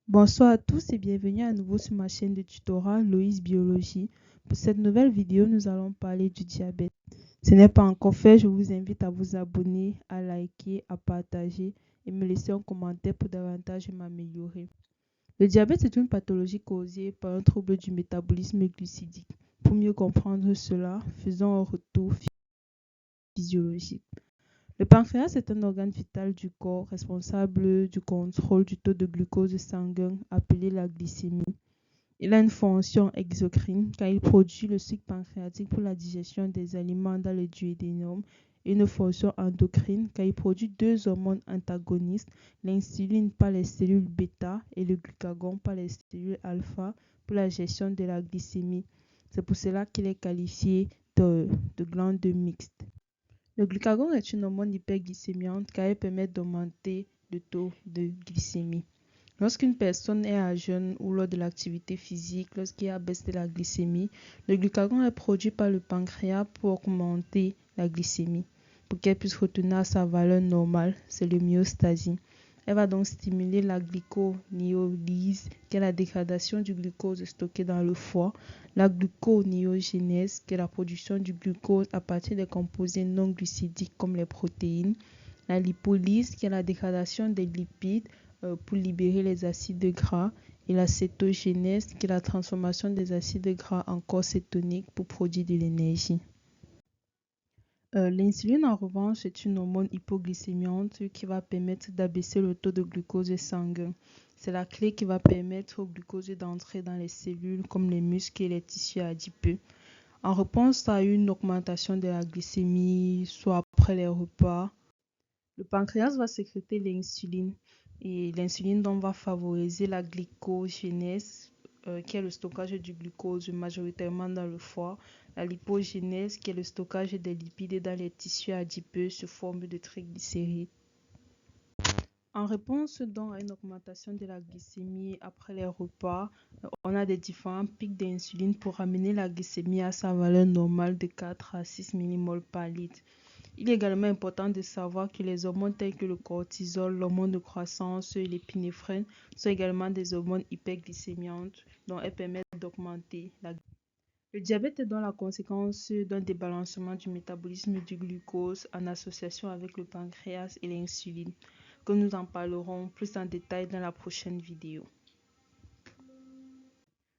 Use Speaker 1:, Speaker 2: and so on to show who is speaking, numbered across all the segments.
Speaker 1: Bonsoir à tous et bienvenue à nouveau sur ma chaîne de tutorat Loïs Biologie. Pour cette nouvelle vidéo, nous allons parler du diabète. Ce n'est pas encore fait, je vous invite à vous abonner, à liker, à partager et me laisser un commentaire pour davantage m'améliorer. Le diabète est une pathologie causée par un trouble du métabolisme glucidique. Pour mieux comprendre cela, faisons un retour physiologique. Le pancréas est un organe vital du corps responsable du contrôle du taux de glucose sanguin appelé la glycémie. Il a une fonction exocrine car il produit le sucre pancréatique pour la digestion des aliments dans le duodénum et une fonction endocrine car il produit deux hormones antagonistes, l'insuline par les cellules bêta et le glucagon par les cellules alpha pour la gestion de la glycémie. C'est pour cela qu'il est qualifié de glande mixte. Le glucagon est une hormone hyperglycémiante car elle permet d'augmenter le taux de glycémie. Lorsqu'une personne est à jeûne ou lors de l'activité physique, lorsqu'il y a baisse de la glycémie, le glucagon est produit par le pancréas pour augmenter la glycémie. Pour qu'elle puisse retenir sa valeur normale, c'est l'homéostasie. Elle va donc stimuler la glyconéolyse, qui est la dégradation du glucose stocké dans le foie, la gluconéogénèse, qui est la production du glucose à partir des composés non glucidiques comme les protéines, la lipolyse, qui est la dégradation des lipides pour libérer les acides gras, et la cétogénèse, qui est la transformation des acides gras en corps cétonique pour produire de l'énergie. L'insuline, en revanche, est une hormone hypoglycémiante qui va permettre d'abaisser le taux de glucose sanguin. C'est la clé qui va permettre au glucose d'entrer dans les cellules comme les muscles et les tissus adipeux. En réponse à une augmentation de la glycémie, soit après les repas, le pancréas va sécréter l'insuline. Et l'insuline donc va favoriser la glycogénèse, qui est le stockage du glucose majoritairement dans le foie, la lipogénèse, qui est le stockage des lipides dans les tissus adipeux sous forme de triglycérides. En réponse donc à une augmentation de la glycémie après les repas, on a des différents pics d'insuline pour ramener la glycémie à sa valeur normale de 4 à 6 mmol par litre. Il est également important de savoir que les hormones telles que le cortisol, l'hormone de croissance et l'épinéphrine sont également des hormones hyperglycémiantes dont elles permettent d'augmenter la glycémie. Le diabète est donc la conséquence d'un débalancement du métabolisme du glucose en association avec le pancréas et l'insuline, que nous en parlerons plus en détail dans la prochaine vidéo.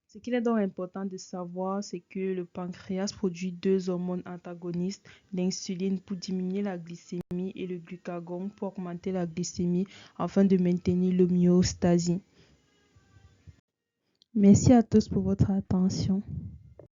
Speaker 1: Ce qu'il est donc important de savoir, c'est que le pancréas produit deux hormones antagonistes, l'insuline pour diminuer la glycémie et le glucagon pour augmenter la glycémie afin de maintenir l'homéostasie. Merci à tous pour votre attention.